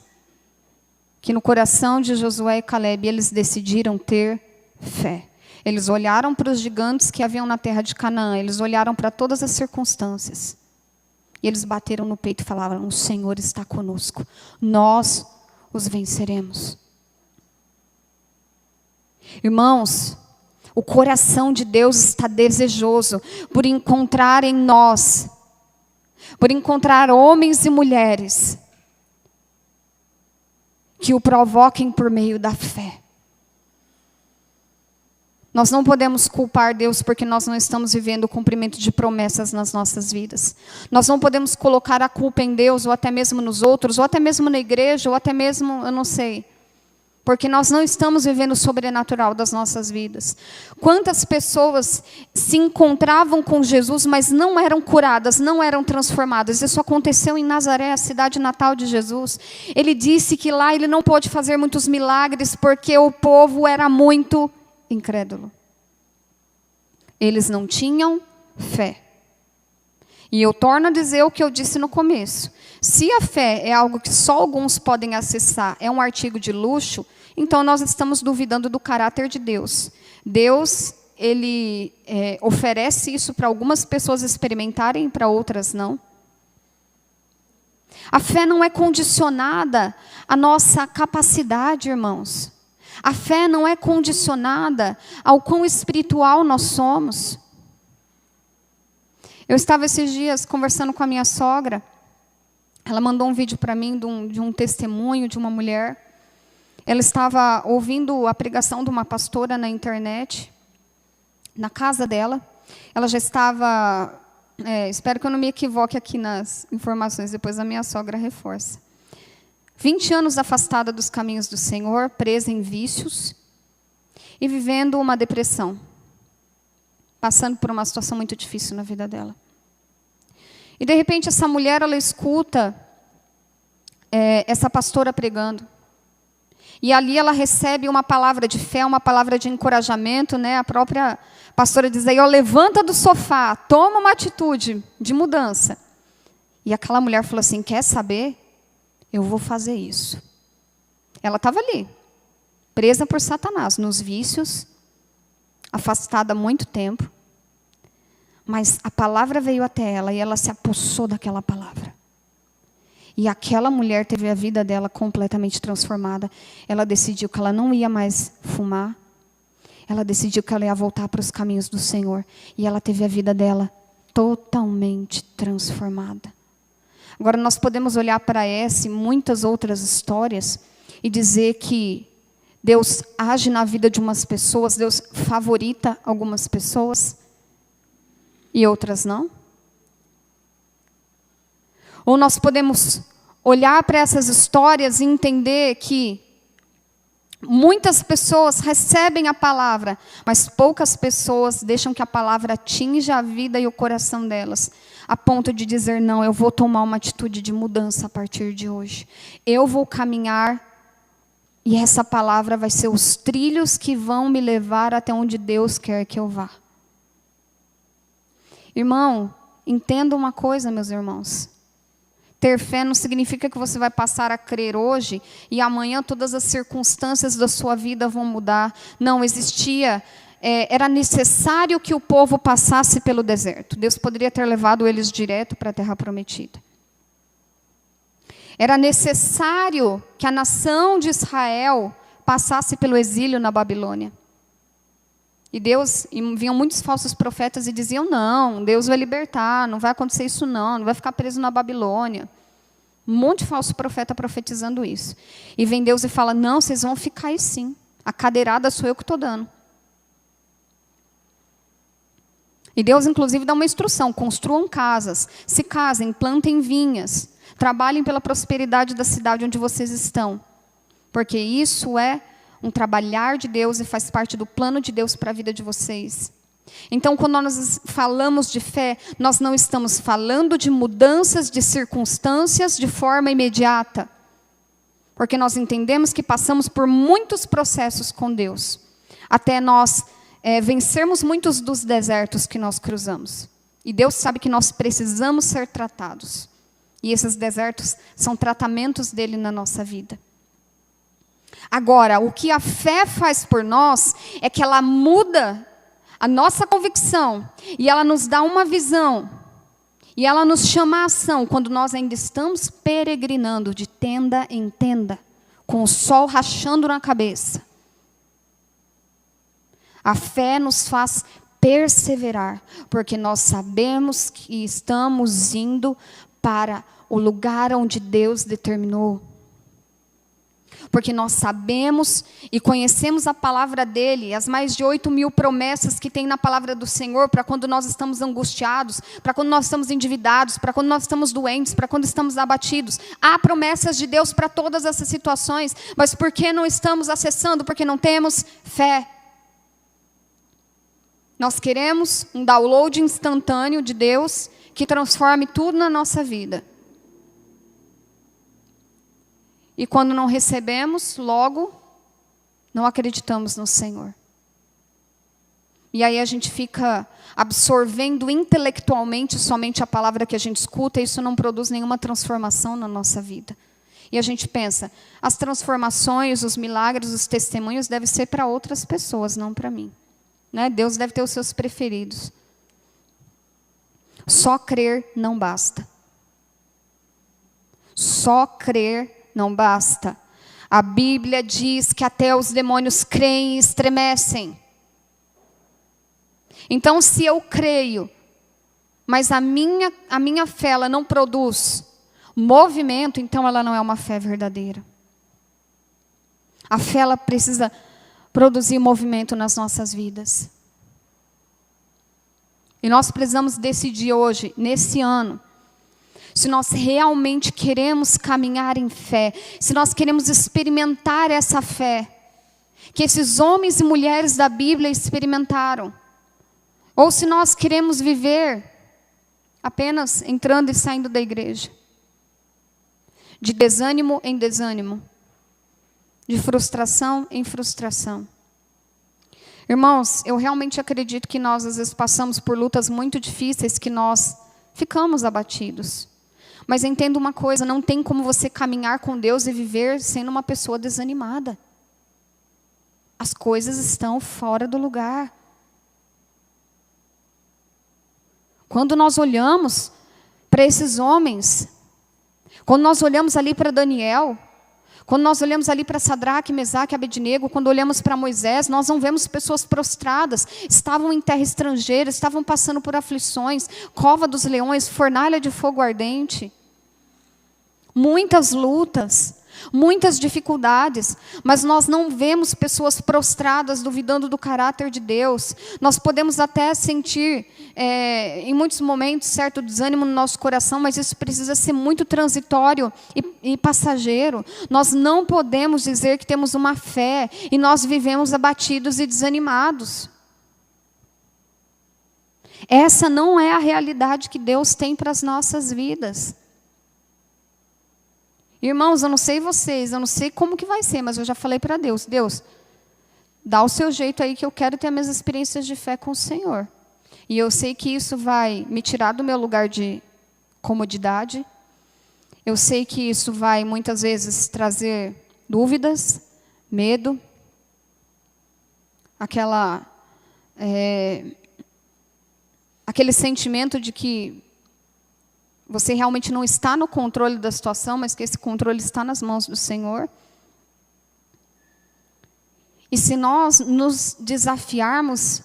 que no coração de Josué e Calebe eles decidiram ter fé. Eles olharam para os gigantes que haviam na terra de Canaã, eles olharam para todas as circunstâncias. E eles bateram no peito e falaram, o Senhor está conosco, nós os venceremos. Irmãos, o coração de Deus está desejoso por encontrar em nós, por encontrar homens e mulheres que o provoquem por meio da fé. Nós não podemos culpar Deus porque nós não estamos vivendo o cumprimento de promessas nas nossas vidas. Nós não podemos colocar a culpa em Deus, ou até mesmo nos outros, ou até mesmo na igreja, ou até mesmo, eu não sei. Porque nós não estamos vivendo o sobrenatural das nossas vidas. Quantas pessoas se encontravam com Jesus, mas não eram curadas, não eram transformadas. Isso aconteceu em Nazaré, a cidade natal de Jesus. Ele disse que lá ele não pôde fazer muitos milagres, porque o povo era muito incrédulo. Eles não tinham fé. E eu torno a dizer o que eu disse no começo. Se a fé é algo que só alguns podem acessar, é um artigo de luxo, então nós estamos duvidando do caráter de Deus. Deus, Ele oferece isso para algumas pessoas experimentarem, para outras não. A fé não é condicionada à nossa capacidade, irmãos. A fé não é condicionada ao quão espiritual nós somos. Eu estava esses dias conversando com a minha sogra. Ela mandou um vídeo para mim de um testemunho de uma mulher. Ela estava ouvindo a pregação de uma pastora na internet, na casa dela. Ela já estava... espero que eu não me equivoque aqui nas informações, depois a minha sogra reforça. 20 anos afastada dos caminhos do Senhor, presa em vícios e vivendo uma depressão, passando por uma situação muito difícil na vida dela. E de repente essa mulher, ela escuta essa pastora pregando. E ali ela recebe uma palavra de fé, uma palavra de encorajamento, né? A própria pastora diz aí, levanta do sofá, toma uma atitude de mudança. E aquela mulher falou assim, quer saber? Eu vou fazer isso. Ela estava ali, presa por Satanás, nos vícios, afastada há muito tempo. Mas a palavra veio até ela e ela se apossou daquela palavra. E aquela mulher teve a vida dela completamente transformada. Ela decidiu que ela não ia mais fumar. Ela decidiu que ela ia voltar para os caminhos do Senhor. E ela teve a vida dela totalmente transformada. Agora nós podemos olhar para essa e muitas outras histórias e dizer que Deus age na vida de umas pessoas, Deus favorita algumas pessoas e outras não. Ou nós podemos olhar para essas histórias e entender que muitas pessoas recebem a palavra, mas poucas pessoas deixam que a palavra atinja a vida e o coração delas, a ponto de dizer, não, eu vou tomar uma atitude de mudança a partir de hoje. Eu vou caminhar e essa palavra vai ser os trilhos que vão me levar até onde Deus quer que eu vá. Irmão, entenda uma coisa, meus irmãos. Ter fé não significa que você vai passar a crer hoje e amanhã todas as circunstâncias da sua vida vão mudar. Não, era necessário que o povo passasse pelo deserto. Deus poderia ter levado eles direto para a terra prometida. Era necessário que a nação de Israel passasse pelo exílio na Babilônia. E vinham muitos falsos profetas e diziam, não, Deus vai libertar, não vai acontecer isso não vai ficar preso na Babilônia. Um monte de falso profeta profetizando isso. E vem Deus e fala, não, vocês vão ficar aí sim. A cadeirada sou eu que estou dando. E Deus, inclusive, dá uma instrução, construam casas, se casem, plantem vinhas, trabalhem pela prosperidade da cidade onde vocês estão. Porque isso é um trabalhar de Deus e faz parte do plano de Deus para a vida de vocês. Então, quando nós falamos de fé, nós não estamos falando de mudanças de circunstâncias de forma imediata. Porque nós entendemos que passamos por muitos processos com Deus, até nós vencermos muitos dos desertos que nós cruzamos. E Deus sabe que nós precisamos ser tratados. E esses desertos são tratamentos dele na nossa vida. Agora, o que a fé faz por nós é que ela muda a nossa convicção e ela nos dá uma visão e ela nos chama à ação quando nós ainda estamos peregrinando de tenda em tenda, com o sol rachando na cabeça. A fé nos faz perseverar, porque nós sabemos que estamos indo para o lugar onde Deus determinou. Porque nós sabemos e conhecemos a palavra dele, as mais de 8.000 promessas que tem na palavra do Senhor, para quando nós estamos angustiados, para quando nós estamos endividados, para quando nós estamos doentes, para quando estamos abatidos. Há promessas de Deus para todas essas situações, mas por que não estamos acessando? Porque não temos fé. Nós queremos um download instantâneo de Deus que transforme tudo na nossa vida. E quando não recebemos, logo, não acreditamos no Senhor. E aí a gente fica absorvendo intelectualmente somente a palavra que a gente escuta, e isso não produz nenhuma transformação na nossa vida. E a gente pensa, as transformações, os milagres, os testemunhos devem ser para outras pessoas, não para mim. Né? Deus deve ter os seus preferidos. Só crer não basta. Só crer não basta. A Bíblia diz que até os demônios creem e estremecem. Então, se eu creio, mas a minha fé ela não produz movimento, então ela não é uma fé verdadeira. A fé ela precisa produzir movimento nas nossas vidas. E nós precisamos decidir hoje, nesse ano, se nós realmente queremos caminhar em fé, se nós queremos experimentar essa fé, que esses homens e mulheres da Bíblia experimentaram, ou se nós queremos viver apenas entrando e saindo da igreja, de desânimo em desânimo, de frustração em frustração. Irmãos, eu realmente acredito que nós às vezes passamos por lutas muito difíceis, que nós ficamos abatidos. Mas entenda uma coisa, não tem como você caminhar com Deus e viver sendo uma pessoa desanimada. As coisas estão fora do lugar. Quando nós olhamos para esses homens, quando nós olhamos ali para Daniel, quando nós olhamos ali para Sadraque, Mesaque e Abednego, quando olhamos para Moisés, nós não vemos pessoas prostradas, estavam em terra estrangeira, estavam passando por aflições, cova dos leões, fornalha de fogo ardente. Muitas lutas, muitas dificuldades, mas nós não vemos pessoas prostradas, duvidando do caráter de Deus. Nós podemos até sentir, em muitos momentos, certo desânimo no nosso coração, mas isso precisa ser muito transitório e passageiro. Nós não podemos dizer que temos uma fé e nós vivemos abatidos e desanimados. Essa não é a realidade que Deus tem para as nossas vidas. Irmãos, eu não sei vocês, eu não sei como que vai ser, mas eu já falei para Deus, Deus, dá o seu jeito aí que eu quero ter as minhas experiências de fé com o Senhor. E eu sei que isso vai me tirar do meu lugar de comodidade. Eu sei que isso vai muitas vezes trazer dúvidas, medo, aquele sentimento de que você realmente não está no controle da situação, mas que esse controle está nas mãos do Senhor. E se nós nos desafiarmos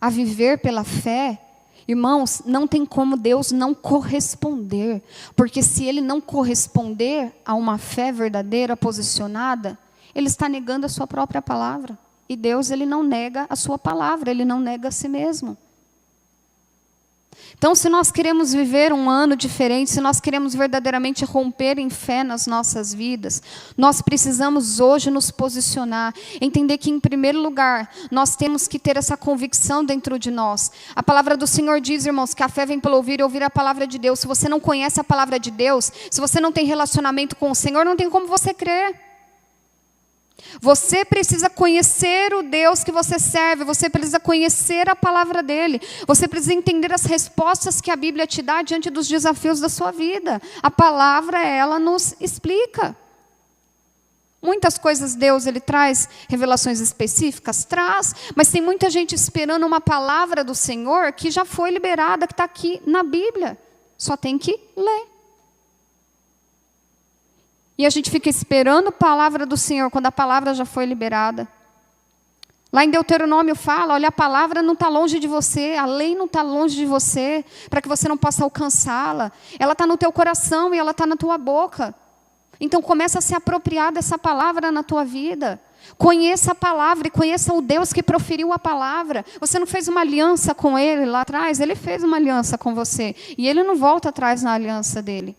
a viver pela fé, irmãos, não tem como Deus não corresponder. Porque se Ele não corresponder a uma fé verdadeira, posicionada, Ele está negando a sua própria palavra. E Deus, Ele não nega a sua palavra, Ele não nega a si mesmo. Então, se nós queremos viver um ano diferente, se nós queremos verdadeiramente romper em fé nas nossas vidas, nós precisamos hoje nos posicionar, entender que, em primeiro lugar, nós temos que ter essa convicção dentro de nós. A palavra do Senhor diz, irmãos, que a fé vem pelo ouvir e ouvir a palavra de Deus. Se você não conhece a palavra de Deus, se você não tem relacionamento com o Senhor, não tem como você crer. Você precisa conhecer o Deus que você serve, você precisa conhecer a palavra dEle, você precisa entender as respostas que a Bíblia te dá diante dos desafios da sua vida. A palavra, ela nos explica. Muitas coisas Deus, Ele traz revelações específicas, traz, mas tem muita gente esperando uma palavra do Senhor que já foi liberada, que está aqui na Bíblia. Só tem que ler. E a gente fica esperando a palavra do Senhor, quando a palavra já foi liberada. Lá em Deuteronômio fala, olha, a palavra não está longe de você, a lei não está longe de você, para que você não possa alcançá-la. Ela está no teu coração e ela está na tua boca. Então começa a se apropriar dessa palavra na tua vida. Conheça a palavra e conheça o Deus que proferiu a palavra. Você não fez uma aliança com Ele lá atrás? Ele fez uma aliança com você. E Ele não volta atrás na aliança dEle.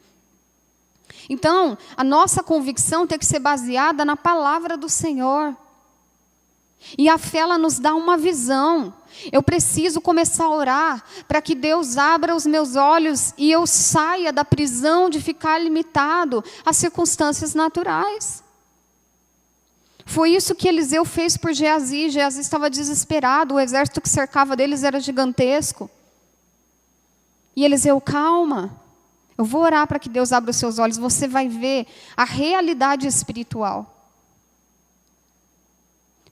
Então, a nossa convicção tem que ser baseada na palavra do Senhor. E a fé, ela nos dá uma visão. Eu preciso começar a orar para que Deus abra os meus olhos e eu saia da prisão de ficar limitado às circunstâncias naturais. Foi isso que Eliseu fez por Geazi. Geazi estava desesperado, o exército que cercava deles era gigantesco. E Eliseu, calma, eu vou orar para que Deus abra os seus olhos, você vai ver a realidade espiritual.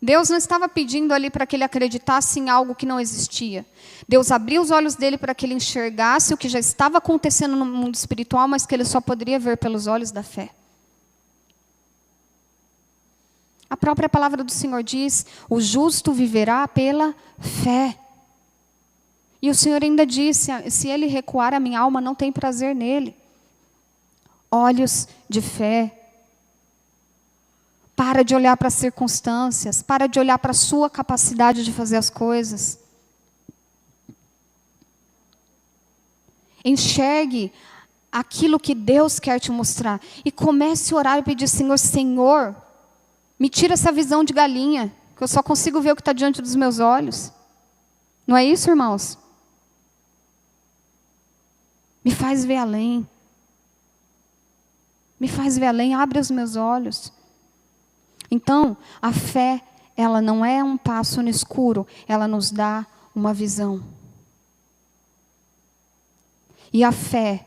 Deus não estava pedindo ali para que ele acreditasse em algo que não existia. Deus abriu os olhos dele para que ele enxergasse o que já estava acontecendo no mundo espiritual, mas que ele só poderia ver pelos olhos da fé. A própria palavra do Senhor diz, o justo viverá pela fé. E o Senhor ainda disse, se ele recuar, a minha alma não tem prazer nele. Olhos de fé. Para de olhar para as circunstâncias, para de olhar para a sua capacidade de fazer as coisas. Enxergue aquilo que Deus quer te mostrar. E comece a orar e pedir, Senhor, me tira essa visão de galinha, que eu só consigo ver o que está diante dos meus olhos. Não é isso, irmãos? Me faz ver além. Me faz ver além, abre os meus olhos. Então, a fé, ela não é um passo no escuro, ela nos dá uma visão. E a fé,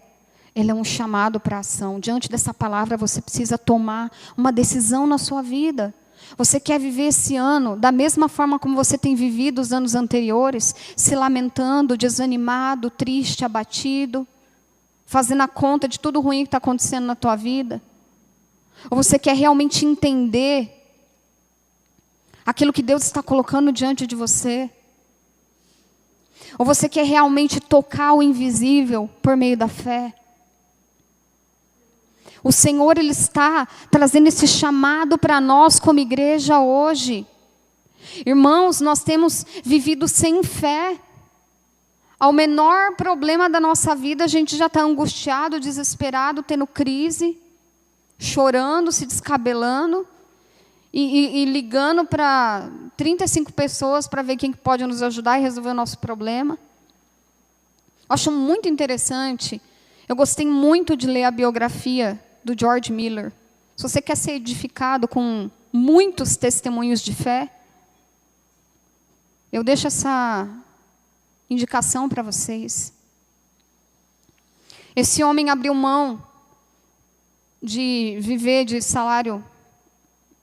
ela é um chamado para a ação. Diante dessa palavra, você precisa tomar uma decisão na sua vida. Você quer viver esse ano da mesma forma como você tem vivido os anos anteriores, se lamentando, desanimado, triste, abatido, fazendo a conta de tudo ruim que está acontecendo na tua vida? Ou você quer realmente entender aquilo que Deus está colocando diante de você? Ou você quer realmente tocar o invisível por meio da fé? O Senhor, Ele está trazendo esse chamado para nós como igreja hoje. Irmãos, nós temos vivido sem fé. Ao menor problema da nossa vida, a gente já está angustiado, desesperado, tendo crise, chorando, se descabelando e ligando para 35 pessoas para ver quem pode nos ajudar e resolver o nosso problema. Eu acho muito interessante, eu gostei muito de ler a biografia do George Miller. Se você quer ser edificado com muitos testemunhos de fé, eu deixo essa indicação para vocês. Esse homem abriu mão de viver de salário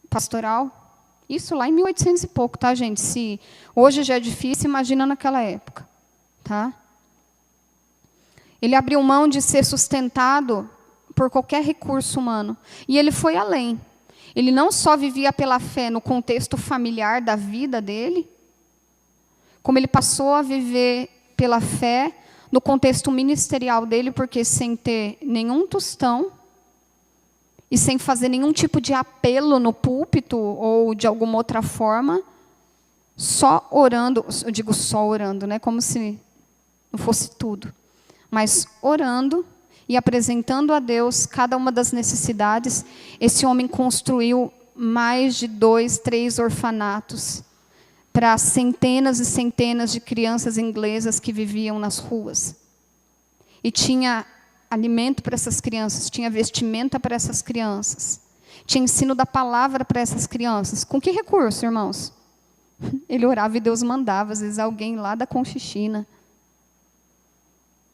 pastoral, isso lá em 1800 e pouco, tá, gente? Se hoje já é difícil, imagina naquela época, tá? Ele abriu mão de ser sustentado por qualquer recurso humano, e ele foi além. Ele não só vivia pela fé no contexto familiar da vida dele, como ele passou a viver pela fé no contexto ministerial dele, porque sem ter nenhum tostão, e sem fazer nenhum tipo de apelo no púlpito ou de alguma outra forma, só orando, eu digo só orando, né, como se não fosse tudo, mas orando e apresentando a Deus cada uma das necessidades, esse homem construiu mais de 2, 3 orfanatos para centenas e centenas de crianças inglesas que viviam nas ruas. E tinha alimento para essas crianças, tinha vestimenta para essas crianças, tinha ensino da palavra para essas crianças. Com que recurso, irmãos? Ele orava e Deus mandava, às vezes, alguém lá da Conchichina.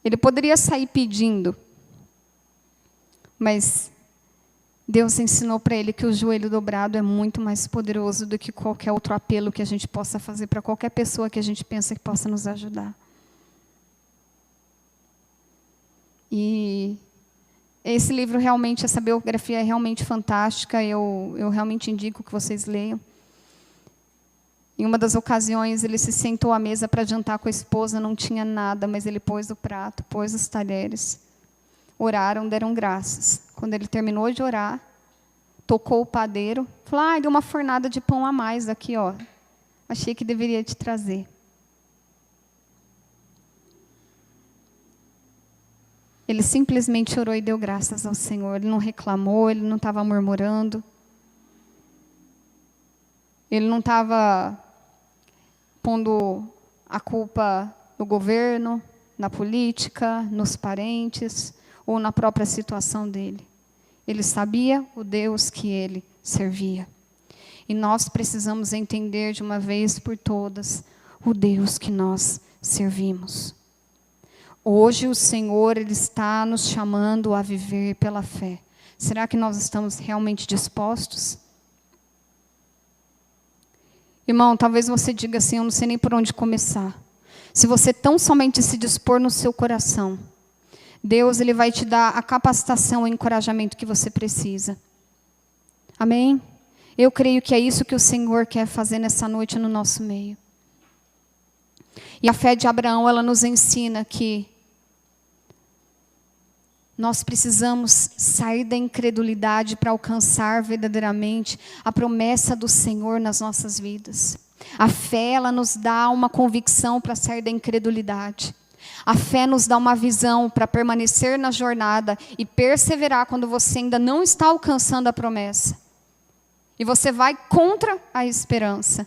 Ele poderia sair pedindo, mas Deus ensinou para ele que o joelho dobrado é muito mais poderoso do que qualquer outro apelo que a gente possa fazer para qualquer pessoa que a gente pensa que possa nos ajudar. E esse livro realmente, essa biografia é realmente fantástica, eu realmente indico que vocês leiam. Em uma das ocasiões, ele se sentou à mesa para jantar com a esposa, não tinha nada, mas ele pôs o prato, pôs os talheres, oraram, deram graças. Quando ele terminou de orar, tocou o padeiro, falou, deu uma fornada de pão a mais aqui, ó. Achei que deveria te trazer. Ele simplesmente orou e deu graças ao Senhor. Ele não reclamou, ele não estava murmurando. Ele não estava pondo a culpa no governo, na política, nos parentes ou na própria situação dele. Ele sabia o Deus que ele servia. E nós precisamos entender de uma vez por todas o Deus que nós servimos. Hoje o Senhor, Ele está nos chamando a viver pela fé. Será que nós estamos realmente dispostos? Irmão, talvez você diga assim, eu não sei nem por onde começar. Se você tão somente se dispor no seu coração, Deus, Ele vai te dar a capacitação, o encorajamento que você precisa. Amém? Eu creio que é isso que o Senhor quer fazer nessa noite no nosso meio. E a fé de Abraão, ela nos ensina que nós precisamos sair da incredulidade para alcançar verdadeiramente a promessa do Senhor nas nossas vidas. A fé, ela nos dá uma convicção para sair da incredulidade. A fé nos dá uma visão para permanecer na jornada e perseverar quando você ainda não está alcançando a promessa. E você vai contra a esperança.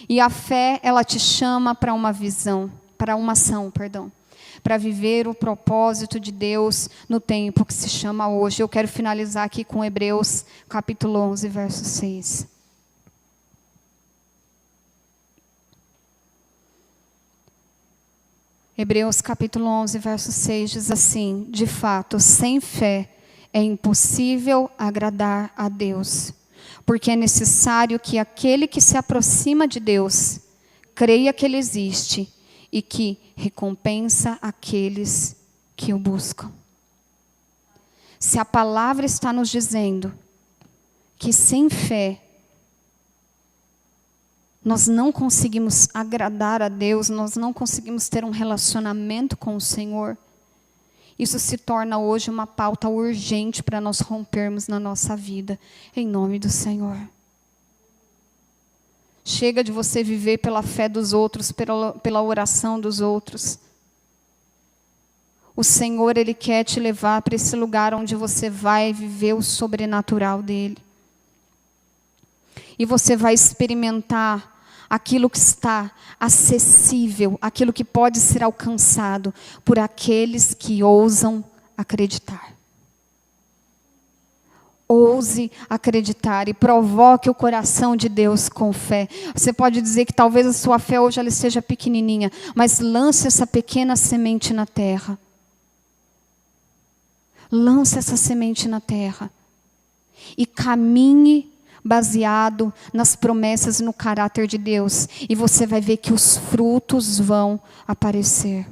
E a fé, ela te chama para uma visão, para uma ação, para viver o propósito de Deus no tempo que se chama hoje. Eu quero finalizar aqui com Hebreus, capítulo 11, verso 6. Hebreus, capítulo 11, verso 6 diz assim: de fato, sem fé é impossível agradar a Deus, porque é necessário que aquele que se aproxima de Deus creia que Ele existe e que recompensa aqueles que o buscam. Se a palavra está nos dizendo que sem fé nós não conseguimos agradar a Deus, nós não conseguimos ter um relacionamento com o Senhor, isso se torna hoje uma pauta urgente para nós rompermos na nossa vida, em nome do Senhor. Chega de você viver pela fé dos outros, pela oração dos outros. O Senhor, Ele quer te levar para esse lugar onde você vai viver o sobrenatural dEle. E você vai experimentar aquilo que está acessível, aquilo que pode ser alcançado por aqueles que ousam acreditar. Ouse acreditar e provoque o coração de Deus com fé. Você pode dizer que talvez a sua fé hoje ela esteja pequenininha, mas lance essa pequena semente na terra. Lance essa semente na terra. E caminhe baseado nas promessas e no caráter de Deus. E você vai ver que os frutos vão aparecer.